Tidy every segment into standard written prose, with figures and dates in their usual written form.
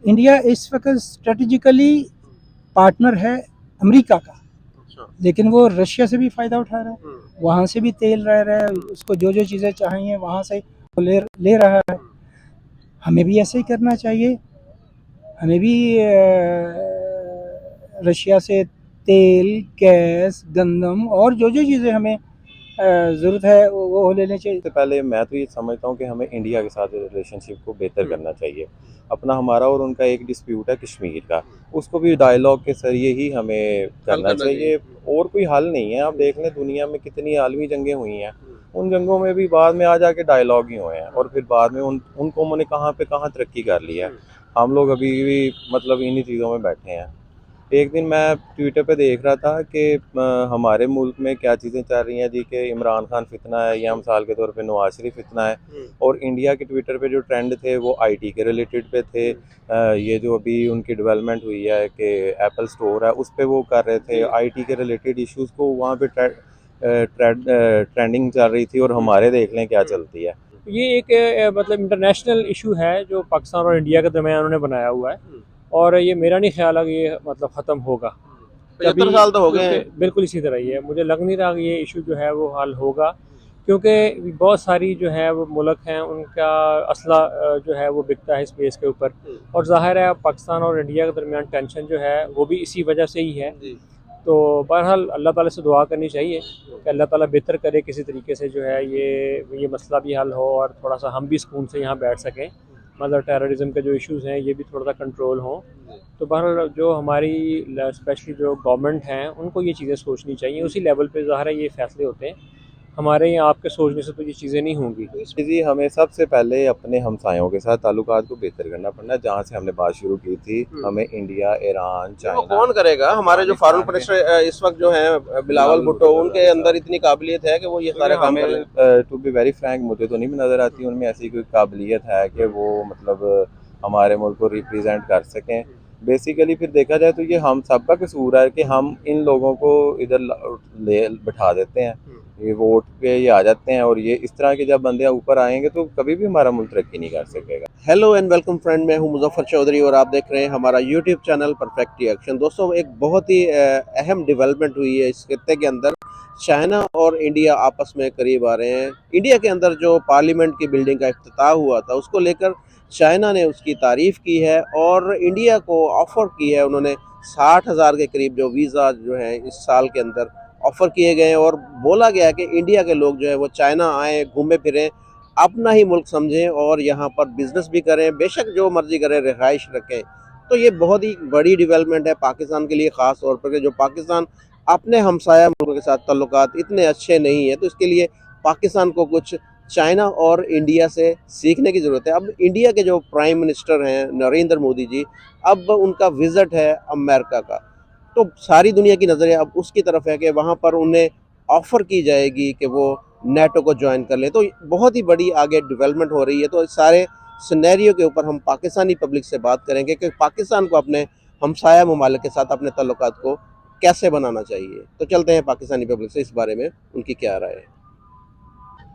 India इस वक्त strategically partner है अमेरिका का, अच्छा। लेकिन वो रशिया से भी फ़ायदा उठा रहा है, वहाँ से भी तेल रह रहा है, उसको जो जो चीज़ें चाहिए वहाँ से वो ले रहा है। हमें भी ऐसे ही करना चाहिए, हमें भी रशिया से तेल, गैस, गंदम और जो जो चीज़ें हमें ज़रूरत है वो लेने चाहिए। सबसे पहले मैं तो ये समझता हूँ कि हमें इंडिया के साथ रिलेशनशिप को बेहतर करना चाहिए। अपना हमारा और उनका एक डिस्प्यूट है कश्मीर का, उसको भी डायलॉग के ज़रिए ही हमें करना करना चाहिए। और कोई हल नहीं है। आप देख लें दुनिया में कितनी आलमी जंगें हुई हैं, उन जंगों में भी बाद में आ जाके डायलॉग ही हुए हैं और फिर बाद में उन कौमों ने कहाँ पे कहाँ तरक्की कर ली है। हम लोग अभी भी मतलब इन्हीं चीज़ों में बैठे हैं। एक दिन मैं ट्विटर पे देख रहा था कि हमारे मुल्क में क्या चीज़ें चल रही हैं जी, कि इमरान खान फितना है या मिसाल के तौर पे नवाज शरीफ फितना है। और इंडिया के ट्विटर पे जो ट्रेंड थे वो आईटी के रिलेटेड पे थे। ये जो अभी उनकी डेवलपमेंट हुई है कि एप्पल स्टोर है उस पे वो कर रहे थे, आईटी के रिलेटेड इश्यूज़ को वहाँ पे ट्रेंडिंग चल रही थी। और हमारे देख लें क्या चलती है। ये एक मतलब इंटरनेशनल इशू है जो पाकिस्तान और इंडिया के दरमियान उन्होंने बनाया हुआ है, और ये मेरा नहीं ख्याल है कि ये मतलब ख़त्म होगा। 75 साल तो हो गए हैं। बिल्कुल इसी तरह ही है, मुझे लग नहीं रहा कि ये इशू जो है वो हल होगा, क्योंकि बहुत सारी जो है वो मुल्क हैं उनका असला जो है वो बिकता है स्पेस के ऊपर, और ज़ाहिर है पाकिस्तान और इंडिया के दरमियान टेंशन जो है वो भी इसी वजह से ही है। तो बहरहाल अल्लाह ताला से दुआ करनी चाहिए कि अल्लाह ताला बेहतर करे, किसी तरीके से जो है ये मसला भी हल हो और थोड़ा सा हम भी सुकून से यहाँ बैठ सकें, मतलब टेररिज्म के जो इश्यूज़ हैं ये भी थोड़ा सा कंट्रोल हों। तो बहरहाल जो हमारी स्पेशली जो गवर्नमेंट हैं उनको ये चीज़ें सोचनी चाहिए, उसी लेवल पे ज़ाहिर है ये फ़ैसले होते हैं, हमारे यहाँ आपके सोचने से तो ये चीज़ें नहीं होंगी। जी, हमें सबसे पहले अपने हमसायों के साथ ताल्लुकात को बेहतर करना पड़ना। जहाँ से हमने बात शुरू की थी, हमें इंडिया, ईरान, वो चाइना। कौन करेगा? हमारे जो फॉरेन मिनिस्टर इस वक्त जो हैं बिलावल भुट्टो, उनके अंदर इतनी काबिलियत है कि वो ये सारे काम कर लें। टू बी वेरी फ्रैंक, मुझे तो नहीं नज़र आती उनमें ऐसी कोई काबिलियत है कि वो मतलब हमारे मुल्क को रिप्रेजेंट कर सकें। बेसिकली फिर देखा जाए तो ये हम सबका कसूर है कि हम इन लोगों को इधर ले बिठा देते हैं, ये वोट पे ये आ जाते हैं। और ये इस तरह के जब बंदे ऊपर आएंगे तो कभी भी हमारा मुल्क तरक्की नहीं कर सकेगा। हेलो एंड वेलकम फ्रेंड, मैं हूं मुजफ्फर चौधरी और आप देख रहे हैं हमारा यूट्यूब चैनल परफेक्ट रिएक्शन। दोस्तों, एक बहुत ही अहम डेवलपमेंट हुई है इस खत्ते के अंदर। चाइना और इंडिया आपस में करीब आ रहे हैं। इंडिया के अंदर जो पार्लियामेंट की बिल्डिंग का इफ्तिताह हुआ था उसको लेकर चाइना ने उसकी तारीफ़ की है और इंडिया को ऑफ़र की है। उन्होंने 60,000 के करीब जो वीज़ा जो है इस साल के अंदर ऑफ़र किए गए हैं और बोला गया है कि इंडिया के लोग जो है वो चाइना आएँ, घूमें फिरें, अपना ही मुल्क समझें और यहाँ पर बिज़नेस भी करें, बेशक जो मर्ज़ी करें, रिहाइश रखें। तो ये बहुत ही बड़ी डेवलपमेंट है पाकिस्तान के लिए, ख़ास तौर पर कि जो पाकिस्तान अपने हमसाया मुल्कों के साथ ताल्लुकात इतने अच्छे नहीं हैं, तो इसके लिए पाकिस्तान को कुछ चाइना और इंडिया से सीखने की ज़रूरत है। अब इंडिया के जो प्राइम मिनिस्टर हैं नरेंद्र मोदी जी, अब उनका विज़िट है अमेरिका का, तो सारी दुनिया की नज़रें अब उसकी तरफ है कि वहाँ पर उन्हें ऑफ़र की जाएगी कि वो नेटो को ज्वाइन कर लें। तो बहुत ही बड़ी आगे डेवलपमेंट हो रही है। तो इस सारे सिनेरियो के ऊपर हम पाकिस्तानी पब्लिक से बात करेंगे कि पाकिस्तान को अपने हमसाया ममालिक के साथ अपने ताल्लुकात को कैसे बनाना चाहिए। तो चलते हैं पाकिस्तानी पब्लिक से, इस बारे में उनकी क्या राय है।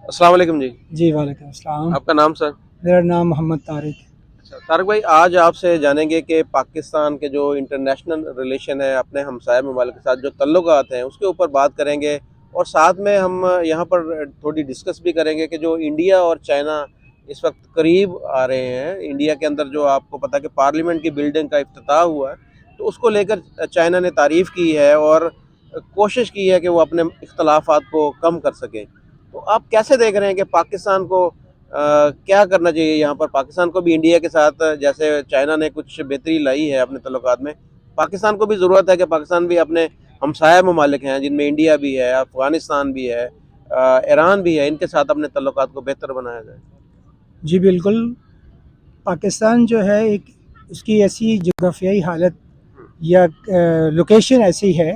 अस्सलाम वालेकुम जी। जी वालेकुम अस्सलाम। आपका नाम सर? मेरा नाम मोहम्मद तारिक। अच्छा तारक भाई, आज आपसे जानेंगे कि पाकिस्तान के जो इंटरनेशनल रिलेशन है अपने हमसाया ममालिक के साथ जो तल्लुकात हैं उसके ऊपर बात करेंगे, और साथ में हम यहाँ पर थोड़ी डिस्कस भी करेंगे कि जो इंडिया और चाइना इस वक्त करीब आ रहे हैं। इंडिया के अंदर जो आपको पता है कि पार्लियामेंट की बिल्डिंग का इफ्तिताह हुआ है, तो उसको लेकर चाइना ने तारीफ़ की है और कोशिश की है कि वो अपने इख्तलाफात को कम कर सकें। तो आप कैसे देख रहे हैं कि पाकिस्तान को क्या करना चाहिए यहाँ पर? पाकिस्तान को भी इंडिया के साथ, जैसे चाइना ने कुछ बेहतरी लाई है अपने तल्लुकात में, पाकिस्तान को भी ज़रूरत है कि पाकिस्तान भी अपने हमसाया ममालिक हैं जिनमें इंडिया भी है, अफ़गानिस्तान भी है, ईरान भी है, इनके साथ अपने तल्लुकात को बेहतर बनाया जाए। जी बिल्कुल, पाकिस्तान जो है एक उसकी ऐसी जोग्राफियाई हालत या लोकेशन ऐसी है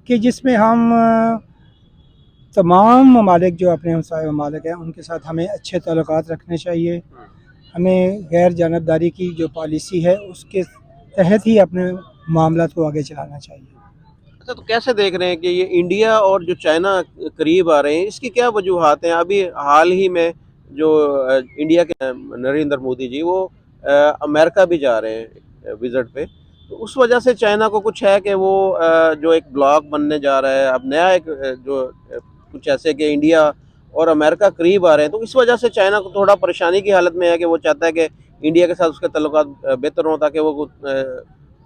कि जिसमें हम तमाम ममालिक जो अपने हमसाया ममालिक हैं उनके साथ हमें अच्छे ताल्लुकात रखने चाहिए। हमें गैर जानबदारी की जो पॉलिसी है उसके तहत ही अपने मामलात को आगे चलाना चाहिए। अच्छा, तो कैसे देख रहे हैं कि ये इंडिया और जो चाइना करीब आ रहे हैं, इसकी क्या वजूहात हैं? अभी हाल ही में जो इंडिया के नरेंद्र मोदी जी वो अमेरिका भी जा रहे हैं विजिट पे, तो उस वजह से चाइना को कुछ है कि वो जो एक ब्लॉक बनने जा रहा है अब नया, एक कुछ ऐसे कि इंडिया और अमेरिका करीब आ रहे हैं, तो इस वजह से चाइना को थोड़ा परेशानी की हालत में है कि वो चाहता है कि इंडिया के साथ उसके ताल्लुकात बेहतर हों, ताकि वो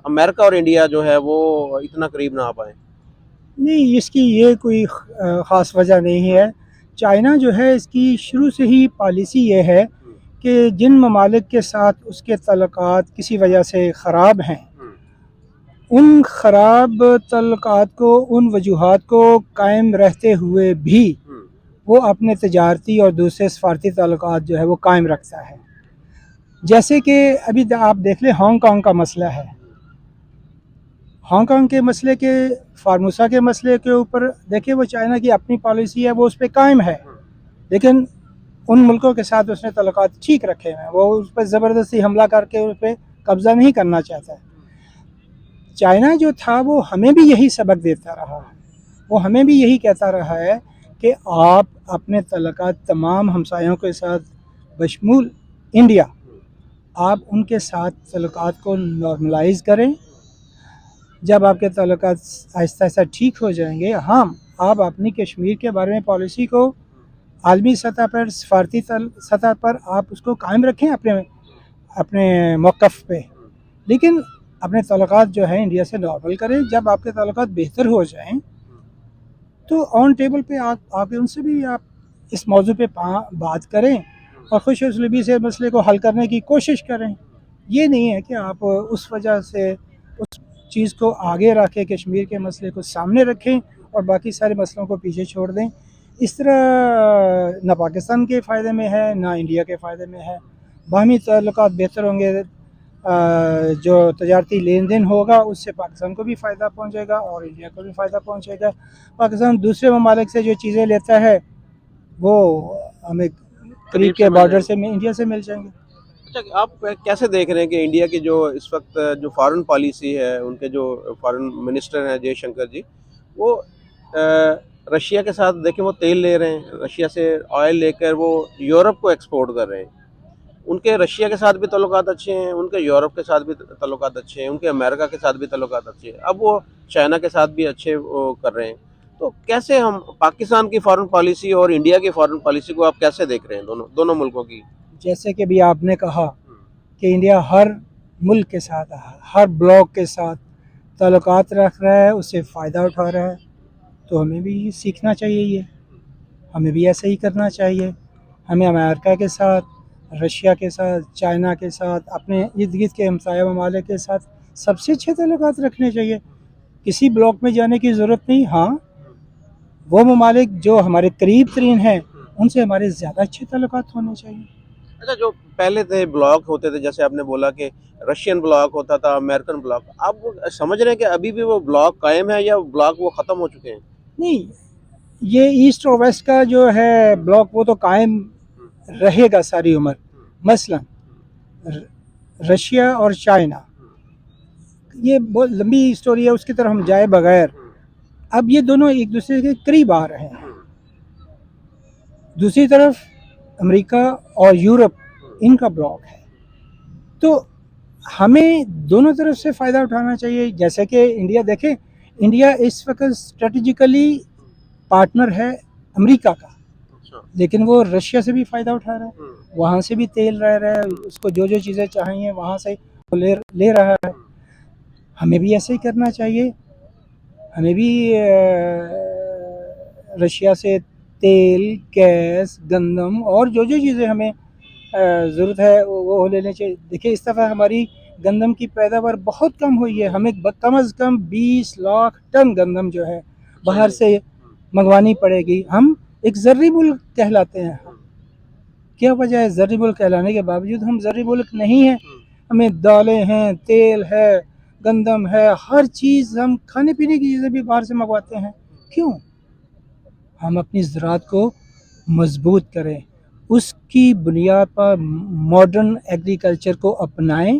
अमेरिका और इंडिया जो है वो इतना करीब ना आ पाए। नहीं, इसकी ये कोई ख़ास वजह नहीं है। चाइना जो है इसकी शुरू से ही पॉलिसी ये है कि जिन ममालिक के साथ उसके तल्लुकात किसी वजह से ख़राब हैं, उन ख़राब तल्लुकात को, उन वजूहात को कायम रहते हुए भी वो अपने तजारती और दूसरे सफारती ताल्लुकात जो है वो कायम रखता है। जैसे कि अभी आप देख लें हांगकांग का मसला है, हांगकांग के मसले के, फार्मूसा के मसले के ऊपर देखिए वो चाइना की अपनी पॉलिसी है, वो उस पर कायम है, लेकिन उन मुल्कों के साथ उसने तल्लुकात ठीक रखे हैं, वो उस पर ज़बरदस्ती हमला करके उस पर कब्ज़ा नहीं करना चाहता है। चाइना जो था वो हमें भी यही सबक देता रहा है, वो हमें भी यही कहता रहा है कि आप अपने तल्लुकात तमाम हमसायों के साथ बशमूल इंडिया, आप उनके साथ तल्लुकात को नॉर्मलाइज़ करें। जब आपके तल्लुकात आहिस्ता आहिस्ता ठीक हो जाएंगे, हम आप अपनी कश्मीर के बारे में पॉलिसी को आलमी सतह पर, सफारती सतह पर आप उसको कायम रखें अपने अपने मौक़िफ़ पे, लेकिन अपने तल्लुकात जो है इंडिया से नॉर्मल करें। जब आपके तल्लुकात बेहतर हो जाएं तो ऑन टेबल पे आके उनसे भी आप इस मौजू पे बात करें और खुश उसलूबी से मसले को हल करने की कोशिश करें। ये नहीं है कि आप उस वजह से उस चीज़ को आगे रखें, कश्मीर के मसले को सामने रखें और बाकी सारे मसलों को पीछे छोड़ दें। इस तरह ना पाकिस्तान के फ़ायदे में है, ना इंडिया के फ़ायदे में है। बाहमी ताल्लुकात बेहतर होंगे, जो तजारती लेन देन होगा उससे पाकिस्तान को भी फ़ायदा पहुँचेगा और इंडिया को भी फ़ायदा पहुँचेगा। पाकिस्तान दूसरे ममालिक से जो चीज़ें लेता है वो हमें करीब के बॉर्डर से इंडिया से मिल जाएंगे। अच्छा, आप कैसे देख रहे हैं कि इंडिया की जो इस वक्त जो फॉरेन पॉलिसी है, उनके जो फॉरेन मिनिस्टर हैं जयशंकर जी, वो रशिया के साथ देखें वो तेल ले रहे हैं, रशिया से ऑयल लेकर वो यूरोप को एक्सपोर्ट कर रहे हैं। उनके रशिया के साथ भी ताल्लुकात अच्छे हैं, उनके यूरोप के साथ भी ताल्लुकात अच्छे हैं, उनके अमेरिका के साथ भी ताल्लुकात अच्छे हैं, अब वो चाइना के साथ भी अच्छे वो कर रहे हैं। तो कैसे हम पाकिस्तान की फॉरेन पॉलिसी और इंडिया की फॉरेन पॉलिसी को आप कैसे देख रहे हैं, दोनों मुल्कों की? जैसे कि भी आपने कहा कि इंडिया हर मुल्क के साथ, हर ब्लॉक के साथ ताल्लुकात रख रहा है, उससे फ़ायदा उठा रहा है, तो हमें भी सीखना चाहिए, ये हमें भी ऐसे ही करना चाहिए। हमें अमेरिका के साथ, रशिया के साथ, चाइना के साथ, अपने इर्द गिर्द के हमसाया ममालिक के साथ सबसे अच्छे ताल्लुकात रखने चाहिए। किसी ब्लॉक में जाने की ज़रूरत नहीं। हाँ, वो ममालिक जो हमारे करीब तरीन हैं उनसे हमारे ज़्यादा अच्छे ताल्लुकात होने चाहिए। अच्छा, जो पहले थे ब्लॉक होते थे, जैसे आपने बोला कि रशियन ब्लॉक होता था, अमेरिकन ब्लॉक, आप समझ रहे हैं कि अभी भी वो ब्लॉक कायम है या ब्लॉक वो ख़त्म हो चुके हैं? नहीं, ये ईस्ट और वेस्ट का जो है ब्लॉक वो तो कायम रहेगा सारी उम्र। मसलन रशिया और चाइना, ये बहुत लंबी स्टोरी है, उसकी तरफ हम जाए बगैर अब ये दोनों एक दूसरे के करीब आ रहे हैं। दूसरी तरफ अमेरिका और यूरोप, इनका ब्लॉक है, तो हमें दोनों तरफ से फ़ायदा उठाना चाहिए। जैसे कि इंडिया देखें, इंडिया इस वक्त स्ट्रेटजिकली पार्टनर है अमेरिका का, लेकिन वो रशिया से भी फ़ायदा उठा रहा है, वहाँ से भी तेल रह रहा है, उसको जो जो चीज़ें चाहिए वहाँ से वो ले रहा है। हमें भी ऐसे ही करना चाहिए। हमें भी रशिया से तेल, गैस, गंदम और जो जो चीज़ें हमें ज़रूरत है वो लेने चाहिए। देखिए, इस दफ़ा हमारी गंदम की पैदावार बहुत कम हुई है। हमें कम अज़ कम 20 लाख टन गंदम जो है बाहर से मंगवानी पड़ेगी। हम एक ज़र्री मुल्क कहलाते हैं। क्या वजह है ज़र्री मुल्क कहलाने के बावजूद हम ज़र्री मुल्क नहीं हैं? हमें दालें हैं, तेल है, गंदम है, हर चीज़, हम खाने पीने की चीज़ें भी बाहर से मंगवाते हैं। क्यों? हम अपनी ज़राअत को मजबूत करें, उसकी बुनियाद पर मॉडर्न एग्रीकल्चर को अपनाएं,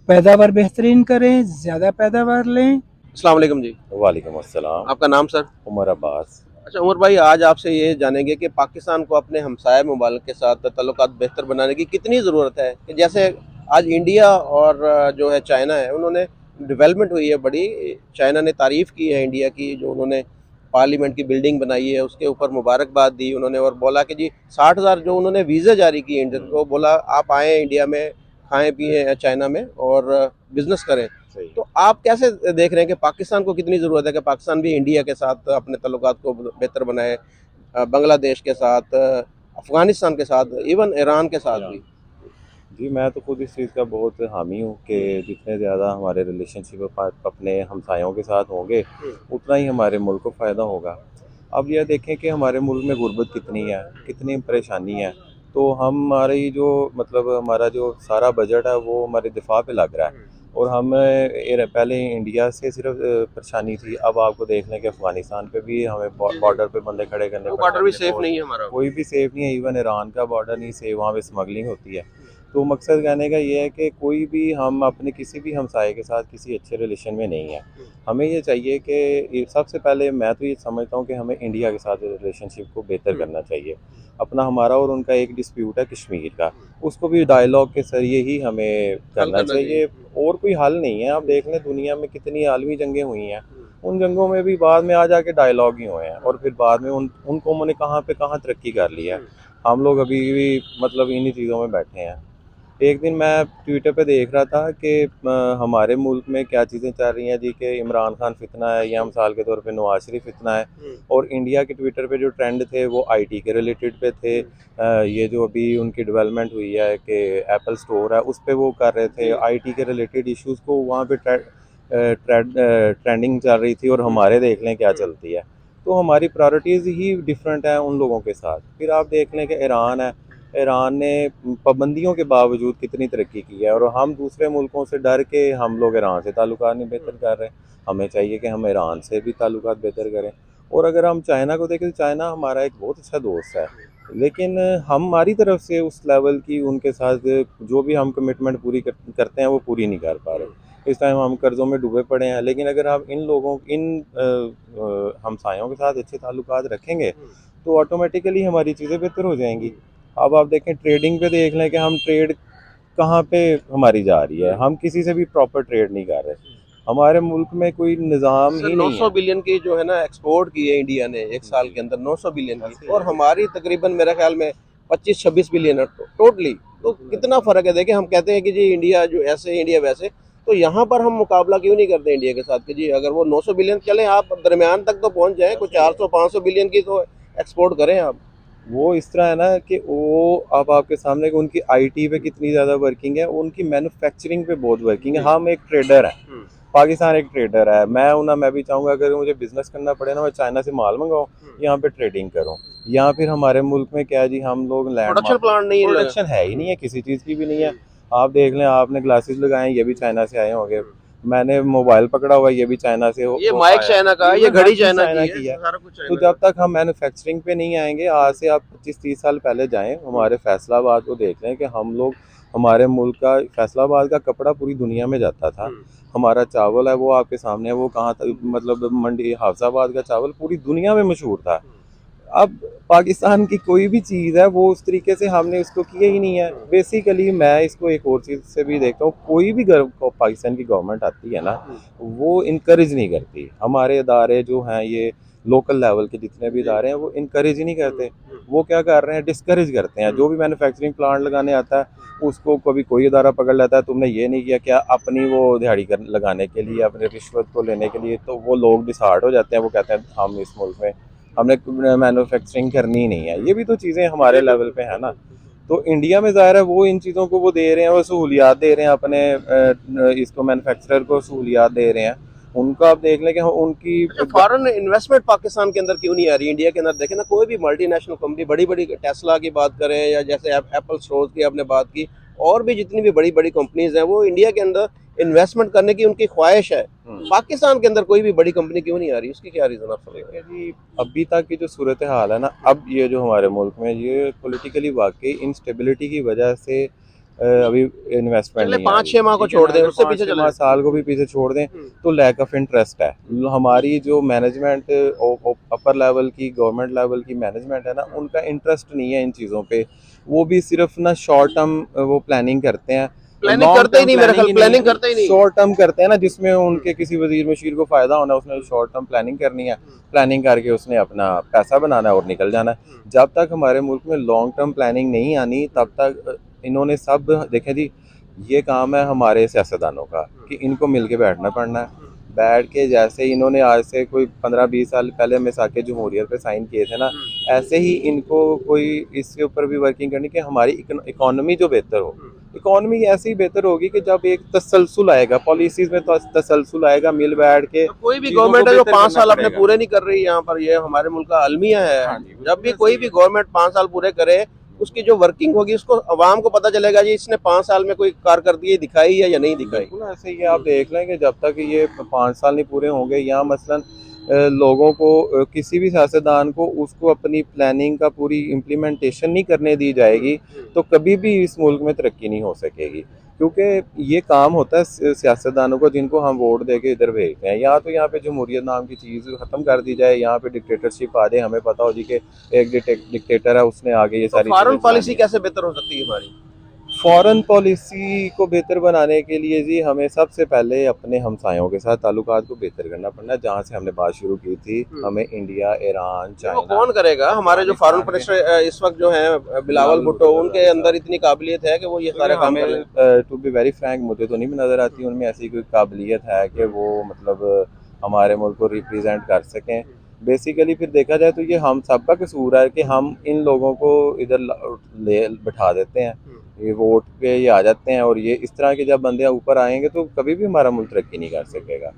पैदावार बेहतरीन करें, ज़्यादा पैदावार लें। अस्सलाम वालेकुम जी। वालेकुम अस्सलाम। आपका नाम सर? उमर अब्बास। अच्छा उमर भाई, आज आपसे ये जानेंगे कि पाकिस्तान को अपने हमसाया ममालिक के साथ ताल्लुकात बेहतर बनाने की कितनी ज़रूरत है। कि जैसे आज इंडिया और जो है चाइना है, उन्होंने डेवलपमेंट हुई है बड़ी। चाइना ने तारीफ़ की है इंडिया की, जो उन्होंने पार्लियामेंट की बिल्डिंग बनाई है उसके ऊपर मुबारकबाद दी उन्होंने, और बोला कि जी 60,000 जो उन्होंने वीज़ा जारी किए इंडियन को, बोला आप आएँ इंडिया में, खाएँ पिएँ चाइना में और बिज़नेस करें। सही। तो आप कैसे देख रहे हैं कि पाकिस्तान को कितनी ज़रूरत है कि पाकिस्तान भी इंडिया के साथ अपने ताल्लुकात को बेहतर बनाए, बांग्लादेश के साथ, अफ़गानिस्तान के साथ, इवन ईरान के साथ भी? जी, मैं तो खुद इस चीज़ का बहुत हामी हूँ कि जितने ज़्यादा हमारे रिलेशनशिप अपने हमसायों के साथ होंगे, उतना ही हमारे मुल्क को फ़ायदा होगा। अब यह देखें कि हमारे मुल्क में गुर्बत कितनी है, कितनी परेशानी है, तो हमारी जो मतलब हमारा जो सारा बजट है वो हमारे दिफा पे लग रहा है। और हम पहले इंडिया से सिर्फ परेशानी थी, अब आपको देख लें कि अफ़गानिस्तान पे भी हमें बॉर्डर पे बंदे खड़े करने वो पड़ बॉर्डर भी जाते हैं। सेफ नहीं है हमारा। कोई भी सेफ नहीं है, इवन ईरान का बॉर्डर नहीं सेफ, वहाँ पे स्मगलिंग होती है। तो मकसद कहने का ये है कि कोई भी हम अपने किसी भी हमसाये के साथ किसी अच्छे रिलेशन में नहीं है। हमें ये चाहिए कि सबसे पहले मैं तो ये समझता हूँ कि हमें इंडिया के साथ रिलेशनशिप को बेहतर करना चाहिए। अपना हमारा और उनका एक डिस्प्यूट है कश्मीर का, उसको भी डायलॉग के ज़रिए ही हमें करना चाहिए, और कोई हल नहीं है। आप देख लें दुनिया में कितनी आलमी जंगें हुई हैं, उन जंगों में भी बाद में आ जाके डायलॉग ही हुए हैं, और फिर बाद में उन कौमों ने कहाँ पे कहाँ तरक्की कर लिया है। हम लोग अभी भी मतलब इन्हीं चीज़ों में बैठे हैं। एक दिन मैं ट्विटर पे देख रहा था कि हमारे मुल्क में क्या चीज़ें चल रही हैं जी, कि इमरान खान फितना है, या मिसाल के तौर पे नवाज शरीफ फितना है। और इंडिया के ट्विटर पे जो ट्रेंड थे वो आईटी के रिलेटेड पे थे। ये जो अभी उनकी डेवलपमेंट हुई है कि एप्पल स्टोर है, उस पे वो कर रहे थे आईटी के रिलेटेड इश्यूज़ को, वहाँ पे ट्रेंडिंग चल रही थी, और हमारे देख लें क्या चलती है। तो हमारी प्रायोरिटीज़ ही डिफरेंट हैं उन लोगों के साथ। फिर आप देख लें कि ईरान है, ईरान ने पाबंदियों के बावजूद कितनी तरक्की की है, और हम दूसरे मुल्कों से डर के हम लोग ईरान से ताल्लुकात नहीं बेहतर कर रहे हैं। हमें चाहिए कि हम ईरान से भी ताल्लुकात बेहतर करें। और अगर हम चाइना को देखें तो चाइना हमारा एक बहुत अच्छा दोस्त है, लेकिन हमारी तरफ से उस लेवल की उनके साथ जो भी हम कमिटमेंट पूरी करते हैं वो पूरी नहीं कर पा रहे। इस टाइम हम कर्ज़ों में डूबे पड़े हैं, लेकिन अगर हम इन हमसायों के साथ अच्छे ताल्लुकात रखेंगे तो ऑटोमेटिकली हमारी चीज़ें बेहतर हो जाएंगी। अब आप देखें ट्रेडिंग पे देख लें कि हम ट्रेड कहाँ पे हमारी जा रही है, हम किसी से भी प्रॉपर ट्रेड नहीं कर रहे। हमारे मुल्क में कोई निज़ाम सर ही नहीं 900 है। बिलियन की जो है ना एक्सपोर्ट की है इंडिया ने एक साल के अंदर, 900 बिलियन की, और हमारी तकरीबन मेरे ख्याल में 25-26 बिलियन है टोटली। तो कितना फर्क है। देखिए हम कहते हैं कि जी इंडिया जो ऐसे, इंडिया वैसे, तो यहाँ पर हम मुकाबला क्यों नहीं करते इंडिया के साथ कि जी अगर वो 900 बिलियन चले, आप दरमियान तक तो पहुँच जाएँ, कुछ 400-500 बिलियन की तो एक्सपोर्ट करें आप। वो इस तरह है ना कि वो अब आपके सामने कि उनकी आईटी पे कितनी ज़्यादा वर्किंग है, उनकी मैन्युफैक्चरिंग पे बहुत वर्किंग है। हम एक ट्रेडर हैं, पाकिस्तान एक ट्रेडर है। मैं भी चाहूँगा अगर मुझे बिजनेस करना पड़े ना, मैं चाइना से माल मंगाऊँ, यहाँ पे ट्रेडिंग करूँ। यहाँ फिर हमारे मुल्क में क्या है जी, हम लोग लैंड प्रोडक्शन प्लांट नहीं है लगा। प्रोडक्शन है ही नहीं है, किसी चीज़ की भी नहीं है। आप देख लें, आपने ग्लासेस लगाए हैं, ये भी चाइना से आए होंगे। मैंने मोबाइल पकड़ा हुआ है, ये भी चाइना से ये माइक चाइना का है, ये Even घड़ी हर चीज़ चाइना चाइना की की है, है। सारा कुछ तो चाइना जब तक हम मैन्युफैक्चरिंग पे नहीं आएंगे, आज से आप 25-30 साल पहले जाएं हमारे फैसलाबाद को देख लें कि हम लोग, हमारे मुल्क का फैसलाबाद का कपड़ा पूरी दुनिया में जाता था। हमारा चावल है वो आपके सामने है, वो कहाँ तक मतलब मंडी हाफजाबाद का चावल पूरी दुनिया में मशहूर था। अब पाकिस्तान की कोई भी चीज़ है वो उस तरीके से हमने उसको किया ही नहीं है। बेसिकली मैं इसको एक और चीज़ से भी देखता हूँ, कोई भी पाकिस्तान की गवर्नमेंट आती है ना, वो इनकरेज नहीं करती। हमारे इदारे जो हैं, ये लोकल लेवल के जितने भी इदारे हैं, वो इनकरेज ही नहीं करते। वो क्या कर रहे हैं, डिस्करेज करते हैं। जो भी मैन्युफैक्चरिंग प्लांट लगाने आता है उसको कभी कोई इदारा पकड़ लेता है, तुमने ये नहीं किया क्या, अपनी वो दिहाड़ी कर लगाने के लिए, अपनी रिश्वत को लेने के लिए। तो वो लोग डिसहार्ट हो जाते हैं, वो कहते हैं हम इस मुल्क में हमने मैन्युफैक्चरिंग करनी ही नहीं है। ये भी तो चीज़ें हमारे लेवल पे है ना। तो इंडिया में ज़ाहिर है वो इन चीज़ों को वो दे रहे हैं, वो सहूलियात दे रहे हैं अपने इसको मैन्युफैक्चरर को सहूलियात दे रहे हैं। उनका आप देख लें कि उनकी फॉरेन इन्वेस्टमेंट पाकिस्तान के अंदर क्यों नहीं आ रही। इंडिया के अंदर देखें ना, कोई भी मल्टीनेशनल कंपनी, बड़ी बड़ी टेस्ला की बात करें या जैसे एप्पल स्टोर की आपने बात की, और भी जितनी भी बड़ी बड़ी कंपनीज हैं, वो इंडिया के अंदर इन्वेस्टमेंट करने की उनकी ख्वाहिश है। पाकिस्तान के अंदर कोई भी बड़ी कंपनी क्यों नहीं आ रही, उसकी क्या रीज़न आप समझेंगे? जी अभी तक की जो सूरत हाल है ना, अब ये जो हमारे मुल्क में ये पॉलिटिकली वाकई इंस्टेबिलिटी की वजह से अभी इन्वेस्टमेंट पिछले नहीं आ 5-6 माह को ठीक है छोड़ ना, दें, अगर उससे 5-6 पीछे चले माह जाएं। साल को भी पीछे छोड़ दें तो लैक ऑफ इंटरेस्ट है। हमारी जो मैनेजमेंट अपर लेवल की गवर्नमेंट लेवल की मैनेजमेंट है ना, उनका इंटरेस्ट नहीं है इन चीज़ों पे। वो भी सिर्फ ना शॉर्ट टर्म वो प्लानिंग करते हैं, प्लानिंग लॉन्ग करते ही टर्म नहीं, मेरा ख्याल प्लानिंग ही प्लानिंग नहीं, करते ही नहीं। शॉर्ट टर्म करते हैं ना, जिसमें उनके किसी वजीर मशीर को फ़ायदा होना है, उसने शॉर्ट टर्म प्लानिंग करनी है, प्लानिंग करके उसने अपना पैसा बनाना है और निकल जाना है। जब तक हमारे मुल्क में लॉन्ग टर्म प्लानिंग नहीं आनी तब तक इन्होंने सब देखें जी, ये काम है हमारे सियासतदानों का कि इनको मिल के बैठना पड़ना है। बैठ के जैसे इन्होंने आज से कोई 15-20 साल पहले मिसाक जमहूरियत पे साइन किए थे ना, ऐसे ही इनको कोई इसके ऊपर भी वर्किंग करनी कि हमारी इकोनॉमी जो बेहतर हो। इकोनॉमी ऐसे ही बेहतर होगी कि जब एक तसलसल आएगा, पॉलिसीज में तो तसलसल आएगा, मिल बैठ के कोई भी चीज़ों को गवर्नमेंट है जो बेहतर 5 करना साल अपने पड़ेगा। पूरे नहीं कर रही यहाँ पर, ये हमारे मुल्क का अलमिया है। हाँ जी, जब भी कोई भी गवर्नमेंट 5 साल पूरे करे, उसकी जो वर्किंग होगी उसको अवाम को पता चलेगा जी इसने 5 साल में कोई कारकर्दगी दिखाई है या नहीं दिखाई। बिल्कुल ऐसे ही है। आप देख लें कि जब तक ये 5 साल नहीं पूरे होंगे, या मसलन लोगों को किसी भी सियासतदान को उसको अपनी प्लानिंग का पूरी इम्प्लीमेंटेशन नहीं करने दी जाएगी, तो कभी भी इस मुल्क में तरक्की नहीं हो सकेगी। क्योंकि ये काम होता है सियासतदानों को, जिनको हम वोट दे के इधर भेजते हैं। या तो यहाँ पे जमहूरियत नाम की चीज़ ख़त्म कर दी जाए, यहाँ पे डिक्टेटरशिप आ जाए, हमें पता हो जी कि एक डिक्टेटर है, उसने आगे ये तो सारी फॉरेन चीज़ें पॉलिसी चलानी है। कैसे बेहतर हो सकती है हमारी? फॉरेन पॉलिसी को बेहतर बनाने के लिए जी हमें सबसे पहले अपने हमसायों के साथ ताल्लुकात को बेहतर करना पड़ना है। जहाँ से हमने बात शुरू की थी, हमें इंडिया, ईरान, वो चाइना, कौन करेगा? हमारे जो फॉरेन मिनिस्टर इस वक्त जो है बिलावल भुट्टो, उनके अंदर इतनी काबिलियत है कि वो ये सारे काम कर लें। टू बी वेरी फ्रैंक, मुझे तो नहीं नज़र आती उनमें ऐसी कोई काबिलियत है कि वो मतलब हमारे मुल्क को रिप्रेजेंट कर सकें। बेसिकली फिर देखा जाए तो ये हम सबका कसूर है कि हम इन लोगों को इधर ले बिठा देते हैं, ये वोट पे ये आ जाते हैं, और ये इस तरह के जब बंदे ऊपर आएंगे तो कभी भी हमारा मुल्क तरक्की नहीं कर सकेगा।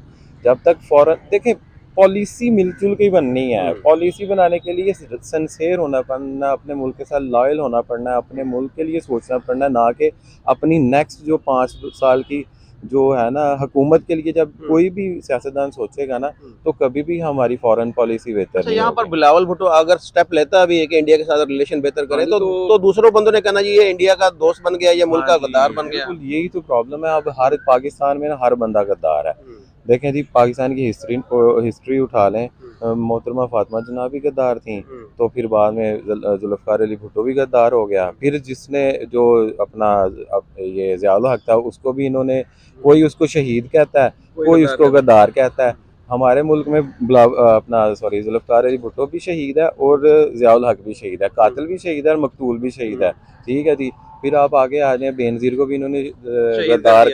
जब तक फॉरेन देखें, पॉलिसी मिलजुल के ही बननी है। पॉलिसी बनाने के लिए सिंसेयर होना पड़ना, अपने मुल्क के साथ लॉयल होना पड़ना है, अपने मुल्क के लिए सोचना पड़ना है, ना कि अपनी नेक्स्ट जो 5 साल की जो है ना हुकूमत के लिए। जब कोई भी सियासतदान सोचेगा ना, तो कभी भी हमारी फॉरेन पॉलिसी बेहतर अच्छा, नहीं यहाँ पर होगी। बिलावल भुट्टो अगर स्टेप लेता भी है कि इंडिया के साथ रिलेशन बेहतर करे, तो दूसरों बंदों ने कहना जी ये इंडिया का दोस्त बन गया, ये मुल्क का हाँ जी, गद्दार बन गया। बिल्कुल यही तो प्रॉब्लम है। अब हर पाकिस्तान में ना हर बंदा गद्दार है। देखें जी, पाकिस्तान की हिस्ट्री उठा लें, मोहतरमा फातिमा जना भी गद्दार थी, तो फिर बाद में जुल्फ़िकार अली भुट्टो भी गद्दार हो गया। फिर जिसने जो अपना ये ज़ियाउल हक था, उसको भी इन्होंने, कोई उसको शहीद कहता है, कोई उसको गद्दार कहता है। हमारे मुल्क में अपना सॉरी जुल्फ़िकार अली भुट्टो भी शहीद है और ज़ियाउल हक भी शहीद है, कातिल भी शहीद है और मकतूल भी शहीद है। ठीक है जी। फिर आप आगे आ जाए, बेनज़ीर को भी इन्होंने गद्दार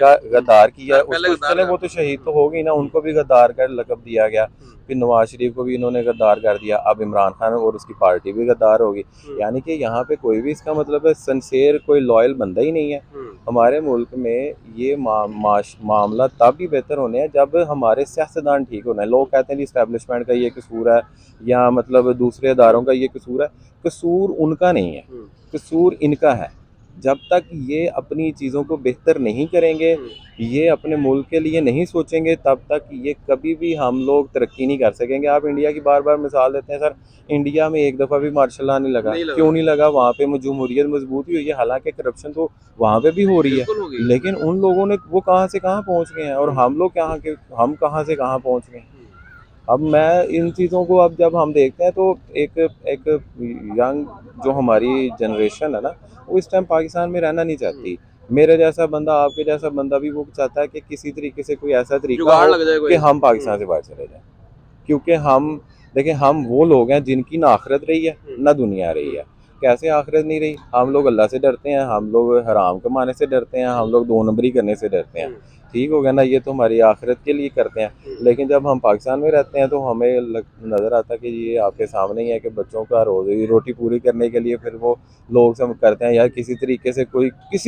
किया, उसको चले वो तो शहीद तो हो गई ना, उनको भी गद्दार का लक़ब दिया गया। फिर नवाज शरीफ को भी इन्होंने गद्दार कर दिया, अब इमरान खान और उसकी पार्टी भी गद्दार होगी। यानी कि यहाँ पे कोई भी, इसका मतलब है सिंसेयर कोई लॉयल बंदा ही नहीं है। हमारे मुल्क में ये मामला तब भी बेहतर होने हैं जब हमारे सियासतदान ठीक होना है। लोग कहते हैं जी इस्टेब्लिशमेंट का ये कसूर है, या मतलब दूसरे अदारों का ये कसूर है। कसूर उनका नहीं है, कसूर इनका है। जब तक ये अपनी चीज़ों को बेहतर नहीं करेंगे, ये अपने मुल्क के लिए नहीं सोचेंगे, तब तक ये कभी भी हम लोग तरक्की नहीं कर सकेंगे। आप इंडिया की बार बार मिसाल देते हैं सर, इंडिया में एक दफ़ा भी मार्शल लॉ नहीं लगा। क्यों नहीं लगा? वहाँ पे जमहूरियत मजबूत ही हुई है। हालांकि करप्शन तो वहाँ पे भी हो रही है, लेकिन उन लोगों ने वो कहाँ से कहाँ पहुँच गए हैं, और हम लोग हम कहाँ से कहाँ पहुँच गए हैं। अब मैं इन चीज़ों को, अब जब हम देखते हैं तो एक एक यंग जो हमारी जनरेशन है ना, वो इस टाइम पाकिस्तान में रहना नहीं चाहती। मेरे जैसा बंदा, आपके जैसा बंदा भी वो चाहता है कि किसी तरीके से कोई ऐसा तरीका जुगाड़ हो लग जाए कोई। कि हम पाकिस्तान से बाहर चले जाएं। क्योंकि हम देखें, हम वो लोग हैं जिनकी ना आखिरत रही है ना दुनिया रही है। कैसे आखिरत नहीं रही? हम लोग अल्लाह से डरते हैं, हम लोग हराम कमाने से डरते हैं, हम लोग 2 नंबरी करने से डरते हैं। ठीक हो गया ना? ये तो हमारी आखिरत के लिए करते हैं। लेकिन जब हम पाकिस्तान में रहते हैं तो हमें नज़र आता है कि ये आपके सामने ही है कि बच्चों का रोटी पूरी करने के लिए फिर वो लोग सब करते हैं यार, किसी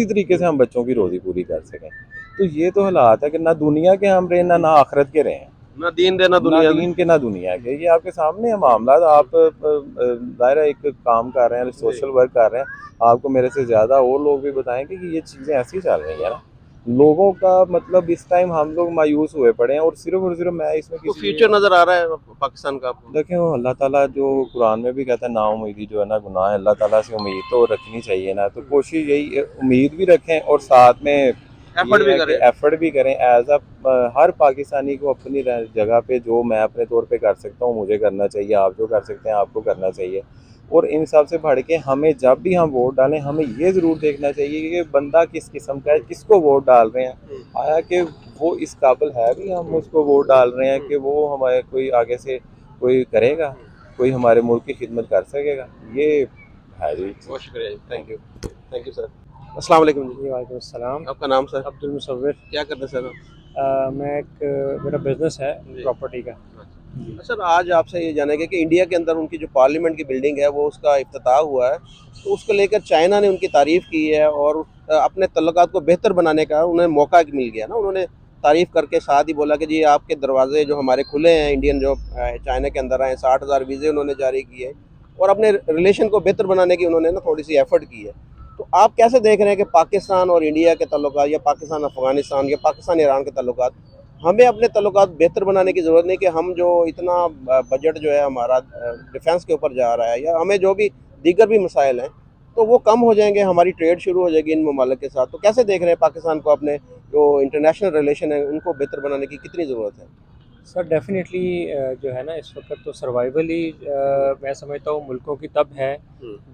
तरीके से हम बच्चों की रोज़ी पूरी कर सकें। तो ये तो हालात है कि ना दुनिया के हम रहे, ना आखिरत के रहे हैं। ना दीन दे ना ना दुनिया दे। दीन के ना दुनिया के, ये आपके सामने है मामला। आप ज़ाहिर है एक काम कर रहे हैं, सोशल वर्क कर रहे हैं, आपको मेरे से ज़्यादा और लोग भी बताएंगे कि ये चीज़ें ऐसी चल रही हैं ना। लोगों का मतलब इस टाइम हम लोग मायूस हुए पड़े हैं, और सिर्फ मैं इसमें तो किसी फ्यूचर नजर आ रहा है पाकिस्तान का आपको? देखें, वो अल्लाह ताला जो कुरान में भी कहता है ना उम्मीदी जो है ना गुनाह है, अल्लाह ताला से उम्मीद तो रखनी चाहिए ना, तो कोशिश यही उम्मीद भी रखें और साथ में एफर्ट भी करें। एफर्ट भी करें एज अ हर पाकिस्तानी को अपनी जगह पे जो मैं अपने तौर पे कर सकता हूँ मुझे करना चाहिए, आप जो कर सकते हैं आपको करना चाहिए। और इन सब से बढ़ के हमें जब भी हम वोट डालें हमें ये ज़रूर देखना चाहिए कि बंदा किस किस्म का है, किसको वोट डाल रहे हैं, आया कि वो इस काबिल है भी हम उसको वोट डाल रहे हैं कि वो हमारे कोई आगे से कोई करेगा, कोई हमारे मुल्क की खिदमत कर सकेगा, ये है जी। बहुत शुक्रिया जी, थैंक यू सर। अस्सलाम वालेकुम जी। जी वालेकुम अस्सलाम। आपका नाम सर? अब्दुल मुसव्विर। क्या करते हैं सर? मैं एक मेरा बिजनेस है जी। प्रॉपर्टी का। जी। सर आज आपसे ये जानेंगे कि इंडिया के अंदर उनकी जो पार्लियामेंट की बिल्डिंग है वो उसका इफ्तिताह हुआ है, तो उसको लेकर चाइना ने उनकी तारीफ़ की है और अपने तल्लुकात को बेहतर बनाने का उन्हें मौका मिल गया ना। उन्होंने तारीफ़ करके साथ ही बोला कि जी आपके दरवाजे जो हमारे खुले हैं, इंडियन जो चाइना के अंदर आए 60,000 वीज़े उन्होंने जारी किए और अपने रिलेशन को बेहतर बनाने की उन्होंने ना थोड़ी सी एफर्ट की है। तो आप कैसे देख रहे हैं कि पाकिस्तान और इंडिया के तल्लुकात या पाकिस्तान अफ़गानिस्तान या पाकिस्तान ईरान के तल्लुकात, हमें अपने तल्लुकात बेहतर बनाने की ज़रूरत नहीं कि हम जो इतना बजट जो है हमारा डिफेंस के ऊपर जा रहा है या हमें जो भी दीगर भी मसाइल हैं तो वो कम हो जाएंगे, हमारी ट्रेड शुरू हो जाएगी इन ममालिक के साथ। तो कैसे देख रहे हैं पाकिस्तान को अपने जो इंटरनेशनल रिलेशन है उनको बेहतर बनाने की कितनी ज़रूरत है? सर डेफिनेटली जो है ना इस वक्त तो सर्वाइवल ही मैं समझता हूँ मुल्कों की तब है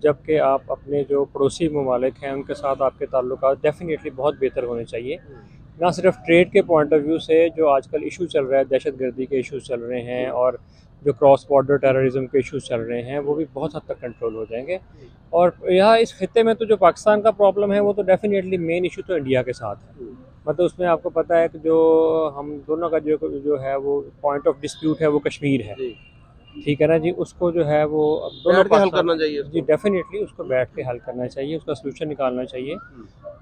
जबकि आप अपने जो पड़ोसी ममालिक हैं उनके साथ आपके ताल्लुकात डेफिनेटली बहुत बेहतर होने चाहिए। ना सिर्फ ट्रेड के पॉइंट ऑफ व्यू से जो आजकल इशू चल रहा है, दहशतगर्दी के इश्यूज चल रहे हैं और जो क्रॉस बॉर्डर टेररिज्म के इश्यूज चल रहे हैं वो भी बहुत हद तक कंट्रोल हो जाएंगे। और यहाँ इस खत्े में तो जो पाकिस्तान का प्रॉब्लम है वो तो डेफिनेटली मेन इशू तो इंडिया के साथ है। मतलब उसमें आपको पता है कि जो हम दोनों का जो है वो पॉइंट ऑफ डिस्प्यूट है वो कश्मीर है। जी, ठीक है ना जी, उसको जो है वो अब दोनों बैठ के हल पाकिस्तान करना चाहिए जी उसको। डेफिनेटली उसको बैठ के हल करना चाहिए, उसका सलूशन निकालना चाहिए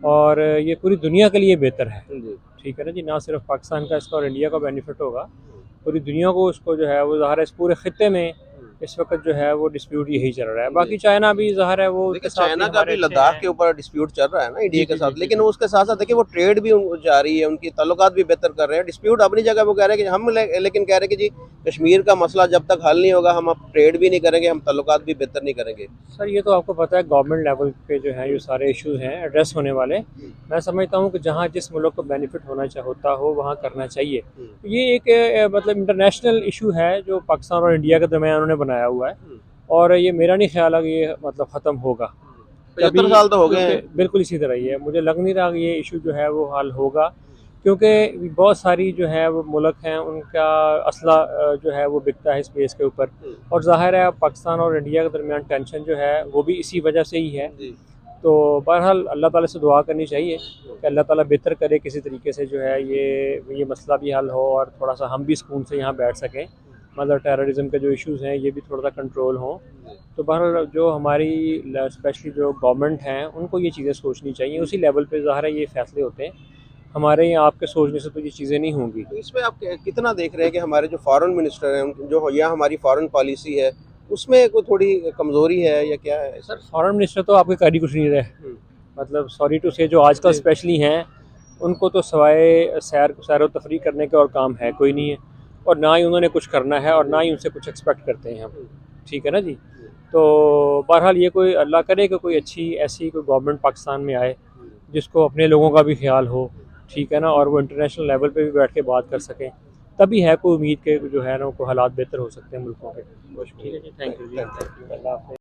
और ये पूरी दुनिया के लिए बेहतर है। जी, ठीक है ना जी, ना सिर्फ पाकिस्तान का इसका और इंडिया का बेनिफिट होगा, पूरी दुनिया को उसको जो है वो ज़ाहिर है इस पूरे खत्े में इस वक्त जो है वो डिस्प्यूट यही चल रहा है। बाकी चाइना भी ज़ाहिर है वो देखिए उसके साथ भी चाइना का हमारे भी अच्छे लद्दाख हैं। के ऊपर डिस्प्यूट चल रहा है ना इंडिया जी के जी साथ, जी जी लेकिन जी। उसके साथ साथ देखिए वो ट्रेड भी जा रही है, उनकी ताल्लुकात भी बेहतर कर रहे हैं। डिस्प्यूट अपनी जगह वो कह रहे हैं कि हम लेकिन कह रहे हैं कि जी कश्मीर का मसला जब तक हल नहीं होगा हम अब ट्रेड भी नहीं करेंगे, हम ताल्लुकात भी बेहतर नहीं करेंगे। सर ये तो आपको पता है गवर्नमेंट लेवल पे जो है ये सारे इश्यूज हैं एड्रेस होने वाले। मैं समझता हूँ कि जहाँ जिस मुल्क को बेनिफिट होता हो वहाँ करना चाहिए। तो ये एक मतलब इंटरनेशनल इशू है जो पाकिस्तान और इंडिया के दरमियान उन्होंने बनाया हुआ है और ये मेरा नहीं ख्याल है कि ये मतलब ख़त्म होगा 75 कभी, साल तो हो गए क्योंकि हैं। बिल्कुल इसी तरह ही है। मुझे लग नहीं रहा कि ये इशू जो है वो हल होगा क्योंकि बहुत सारी जो है वो मुल्क हैं उनका असला जो है वो बिकता है स्पेस के ऊपर और ज़ाहिर है पाकिस्तान और इंडिया के दरमियान टेंशन जो है वो भी इसी वजह से ही है। जी, तो बहरहाल अल्लाह ताला से दुआ करनी चाहिए कि अल्लाह ताला बेहतर करे, किसी तरीके से जो है ये मसला भी हल हो और थोड़ा सा हम भी सुकून से यहाँ बैठ सकें, मतलब टेररिज्म के जो इश्यूज़ हैं ये भी थोड़ा सा कंट्रोल हों। तो बहरहाल जो हमारी स्पेशली जो गवर्नमेंट हैं उनको ये चीज़ें सोचनी चाहिए, उसी लेवल पे ज़ाहिर है ये फैसले होते हैं। हमारे यहाँ आपके सोचने से तो ये चीज़ें नहीं होंगी। तो इसमें आप कितना देख रहे हैं कि हमारे जो फॉरेन मिनिस्टर हैं जो या हमारी फॉरेन पॉलिसी है उसमें कोई थोड़ी कमजोरी है या क्या है? सर फॉरेन मिनिस्टर तो आपके कर ही कुछ नहीं रहे, मतलब सॉरी टू से जो आजकल स्पेशली हैं उनको तो सवाए सैर व तफरी करने के और काम है कोई नहीं है और ना ही उन्होंने कुछ करना है और ना ही उनसे कुछ एक्सपेक्ट करते हैं हम। ठीक है ना जी। तो बहरहाल ये कोई अल्लाह करे कि कोई अच्छी ऐसी कोई गवर्नमेंट पाकिस्तान में आए जिसको अपने लोगों का भी ख्याल हो, ठीक है ना, और वो इंटरनेशनल लेवल पे भी बैठ के बात कर सकें, तभी है कोई उम्मीद के जो है ना को हालात बेहतर हो सकते हैं मुल्कों के। ठीक है जी, थैंक यू जी, अल्लाह हाफ़िज़।